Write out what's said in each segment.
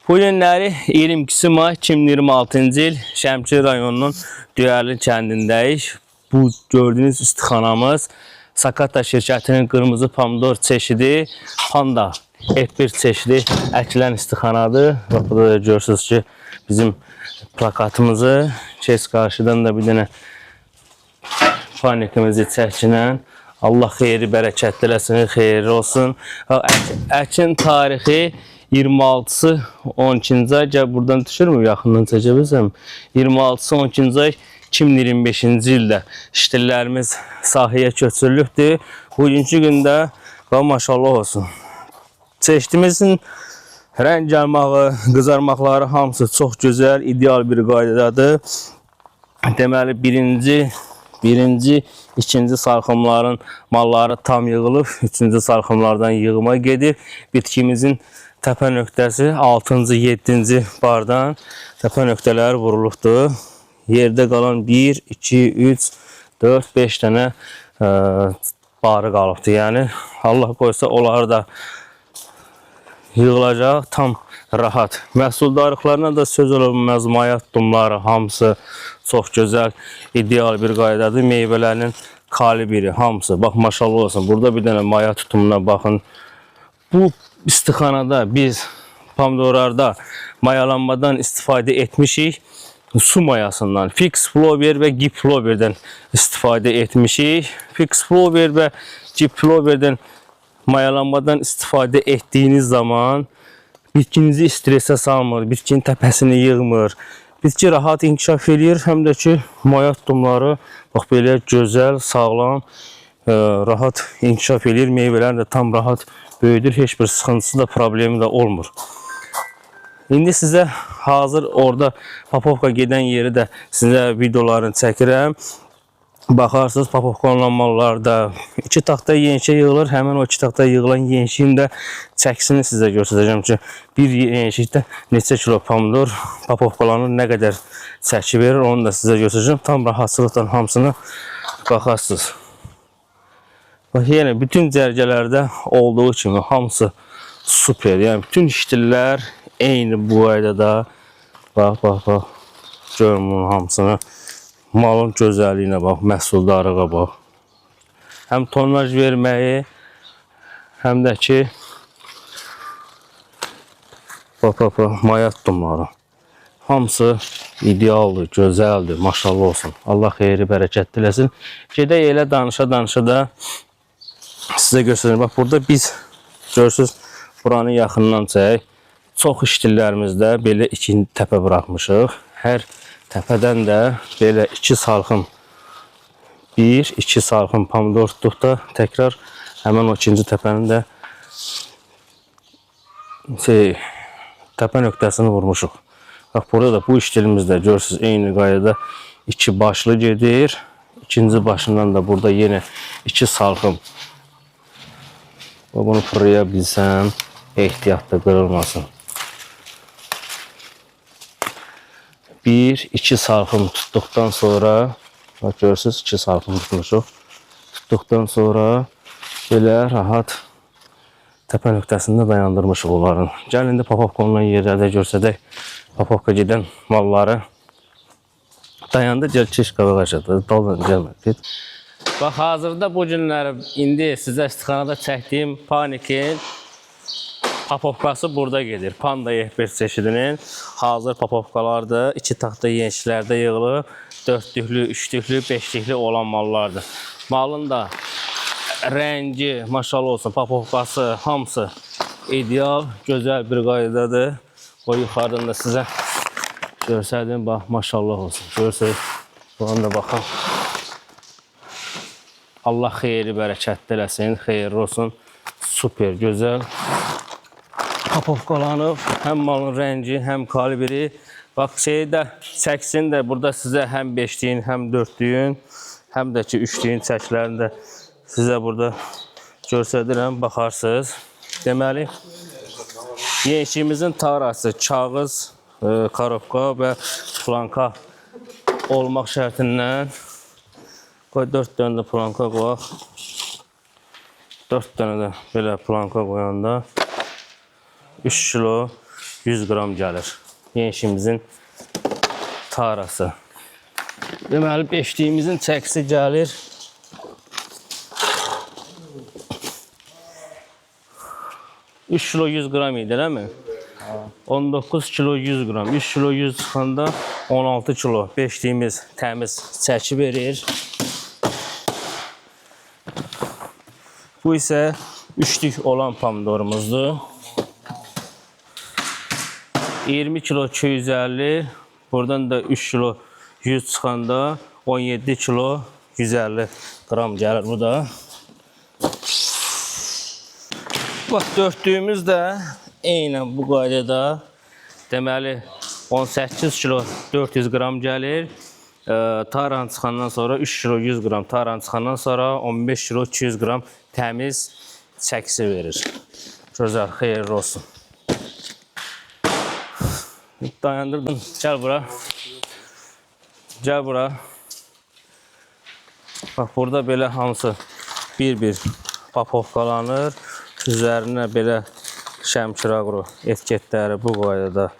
Bu günləri 22 may 2026-cı il Şəmkir rayonunun Düyərli kəndindəyik. Bu gördüyünüz istixanamız Sakata şirkətinin qırmızı pomidor çeşidi, Panda F1 çeşidi əkilən istixanadır. Bax, burada da görürsünüz ki, bizim plakatımızı, kes qarşıdan da bir dənə panikimizi çəkinən. Allah xeyri bərəkətli eləsin, xeyirli olsun. Əkin tarixi 26-sı 12-ci ay, gəl buradan düşürmü, yaxından çəkə bilsəm. 26-sı 12-ci ay 2025-ci ildə işçilərimiz sahəyə köçürülübdür. Bugünkü gündə maşallah olsun. Çeşdimizin rəng almağı, qızarmaqları hamısı çox gözəl, ideal bir qaydadadır. Deməli, birinci, ikinci salxımların malları tam yığılıb, üçüncü salxımlardan yığıma gedib. Bitkimizin təpə nöqtəsi 6-cı, 7-ci bardan təpə nöqtələri vurulubdur. Yerdə qalan 1, 2, 3, 4, 5 dənə barı qalıbdır. Yəni, Allah qoysa onları da yığılacaq tam rahat. Məhsuldarlıqlarına da söz olunmaz, maya tutumları hamısı çox gözəl, ideal bir qaydadır. Meyvələrinin kalibri hamısı. Bax, maşallah olsun. Burada bir dənə maya tutumuna baxın. Bu istixanada biz pomidorlarda mayalanmadan istifadə etmişik. Su mayasından, fix flower və gip flowerdən istifadə etmişik. Fix flower və gip flowerdən mayalanmadan istifadə etdiyiniz zaman bitkinizi stresə salmır, bitkinin təpəsini yığmır. Bitki rahat inkişaf edir, həm də ki, maya tutumları bax belə gözəl, sağlam, rahat inkişaf edir. Meyvələr də tam rahat böyüdür, heç bir sıxıntısı da, problemi də olmur. İndi sizə hazır orada papovka gedən yeri də sizə videolarını çəkirəm. Baxarsınız, papovka mallarda 2 taxta yenişə yığılır. Həmin o 2 taxta yığılan yenişin də çəkisini sizə göstərəcəm ki, bir yenişikdə neçə kilo pomidor papovkalanın nə qədər çəki verir, onu da sizə göstərəcəm. Tam rahatçılıqdan hamısını baxarsınız. Bax, yenə bütün cərgələrdə olduğu kimi hamısı super. Yəni, bütün işçilər eyni bu qaydada. Bax, görün bunun hamısını. Malın gözəlliyinə bax, məhsuldarlığa bax. Həm tonaj verməyi, həm də ki, maya tutumları. Hamısı idealdır, gözəldir, maşallah olsun. Allah xeyri bərəkət diləsin. Gedək elə danışa da sizə göstərim. Bax, burada biz görürsünüz, buranı yaxından çək. Çox işçilərimizdə belə 2 təpə buraxmışıq. Hər təpədən də belə 2 salxım, 1-2 salxım pomidor tutduq da təkrar həmən o 2-ci təpənin də təpə nöqtəsini vurmuşuq. Bax, burada da bu işçilimizdə görürsünüz, eyni qaydada 2 başlı gedir. İkinci başından da burada yenə 2 salxım. Bunu fırlaya bilsəm, ehtiyatda qırılmasın. 1-2 salxım tutduqdan sonra, bax, görürsünüz, 2 salxım tutmuşuq. Tutduqdan sonra belə rahat təpə nöqtəsində dayandırmışıq onların. Gəlin, indi papovka olan yerlərdə görsədək, papovka gedən malları dayandı, gəl, keş qavaqaşadı, daldan gəlmədi. Bax, hazırda bu günləri indi sizə istixanada çəkdiyim panikin papovkası burada gedir. Panda F1 çeşidinin hazır papovkalardır. 2 taxta yenişlərdə yığılıb, 4-lüklü, 3-lüklü, 5-lüklü olan mallardır. Malın da rəngi, maşallah olsun, papovkası hamısı ideal, gözəl bir qaydadadır. O yuxarıdan da sizə görsədim, bax, maşallah olsun. Görsək, buradan da baxın. Allah xeyri bərəkətli eləsin, xeyirli olsun. Super, gözəl papovkalanıb, həm malın rəngi, həm kalibri. Bax, çəksin də burada sizə həm 5-liyin, həm 4-lüyün, həm də ki 3-lüyün çəklərini də sizə burada göstərirəm, baxarsınız. Deməli, yenişimizin tarası kağız, karobka və planka olmaq şərtindən qoy 4 dənə də planka qoyaq. 4 dənə də belə planka qoyanda 3 kilo 100 qram gəlir. Yenişimizin tarası. Deməli, beşliyimizin çəkisi gəlir 3 kilo 100 qram idi, eləmi? 19 kilo 100 qram. 3 kilo 100 çıxanda 16 kilo beşliyimiz təmiz çəki verir. Bu isə üçlük olan pomidorumuzdur. 20 kilo 250. Buradan da 3 kilo 100 çıxanda 17 kilo 150 qram gəlir bu da. Bax, dörtlüyümüz də eynən bu qaydada. Deməli, 18 kilo 400 qram gəlir. Taran çıxandan sonra 3 kilo 100 qram. Taran çıxandan sonra 15 kilo 200 qram təmiz çəkisi verir. Gözəl, xeyirli olsun. Dayandırdım. Gəl bura. Gəl bura. Bax, burada belə hamısı bir-bir papovkalanır. Üzərinə belə Şəmkir Agro etiketləri bu qaydada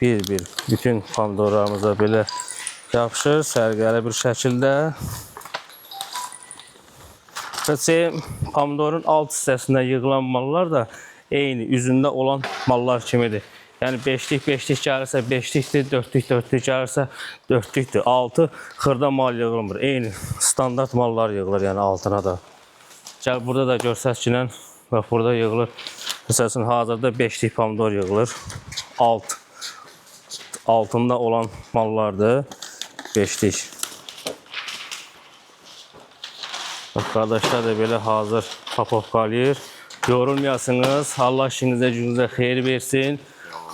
bir-bir bütün pomidorlarımıza belə yapışır, sərgəli bir şəkildə. Və pomidorun alt hissəsində yığılan mallar da eyni üzündə olan mallar kimidir. Yəni 5'lik gəlirsə 5'likdir, 4'lük gəlirsə 4'lükdür. Altı xırda mal yığılmır. Eyni standart mallar yığılır yəni altına da. Gəl burada da görsətkilən, bax burada yığılır. Məsələn, hazırda 5'lik pomidor yığılır. Altında olan mallardır 5'lik. Bax, qardaşlar da belə hazır papovkalayır. Yorulmayasınız. Allah işinizə, gününüzə xeyir versin.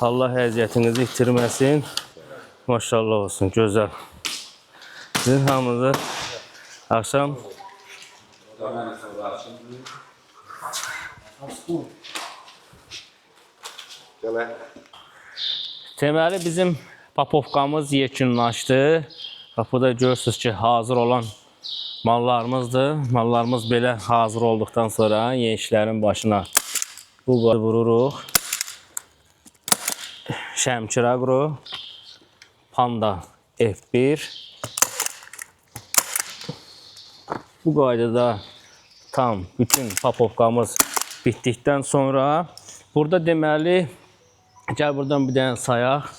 Allah əziyyətinizi itirməsin. Maşallah olsun, gözəl. Sizin hamınızı akşam deməli bizim papovkamız yekunlaşdı. Burada görürsünüz ki, hazır olan mallarımızdır. Mallarımız belə hazır olduqdan sonra yenişlərin başına bu qadı vururuq. Şəmkir Agro, Panda F1. Bu qaydada tam bütün papovkamız bitdikdən sonra burada deməli, gəl buradan bir dənə sayaq.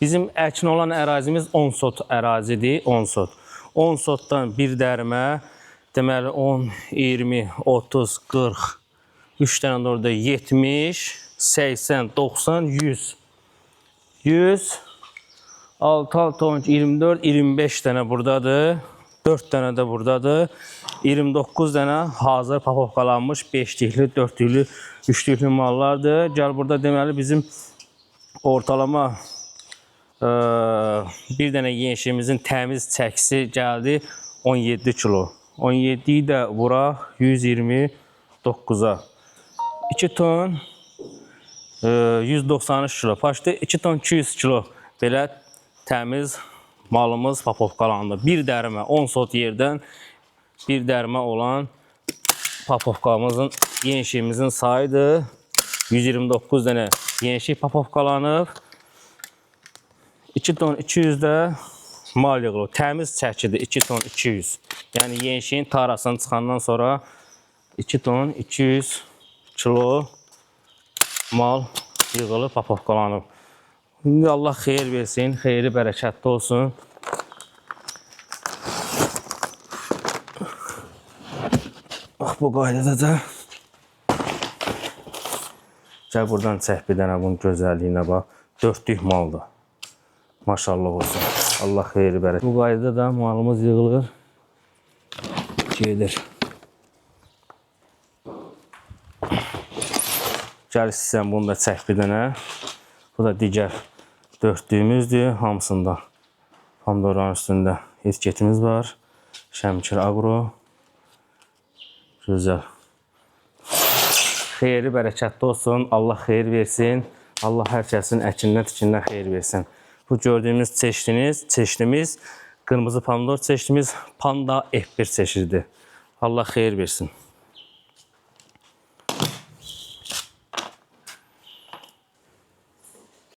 Bizim əkin olan ərazimiz 10 sot ərazidir, 10 sot. 10 sotdan bir dərmə, deməli 10, 20, 30, 40, 3 dənə də orada 70, 80, 90, 100. 100, 6, 12, 24, 25 dənə buradadır. 4 dənə də buradadır. 29 dənə hazır papovkalanmış 5'likli, 4'lüklü, 3'lüklü mallardır. Gəl burada deməli bizim ortalama bir dənə yenişimizin təmiz çəkisi gəldi 17 kilo. 17'yi də vuraq 129'a. 2 ton 193 kilo. Paşdı 2 ton 200 kilo belə təmiz malımız papovkalandı. Bir dərmə 10 sot yerdən bir dərmə olan papovkamızın yenişimizin sayıdır. 129 dənə yenişik papovkalanıb. 2 ton 200 də mal yığılır. Təmiz çəkidir 2 ton 200. Yəni yenişiyin tarasını çıxandan sonra 2 ton 200 kilo mal yığılıb papovkalanıb. İndi Allah xeyir versin, xeyri bərəkətli olsun. Bax, bu qaydada da gəl buradan çək bir dənə bunun gözəlliyinə bax. 4'lük maldır. Maşallah olsun. Allah xeyri bərəkətli. Bu qaydada da malımız yığılır. Gedir. Gəl istəyirsən bunu da çək bir dənə. Bu da digər 4'lüyümüzdür. Hamısında pomidorların üstündə etiketimiz var. Şəmkir Agro. Gözəl. Xeyri bərəkətli olsun. Allah xeyir versin. Allah hər kəsin əkindən tikindən xeyir versin. Bu gördüyümüz çeşnimiz qırmızı pomidor çeşnimiz Panda F1 çeşididir. Allah xeyir versin.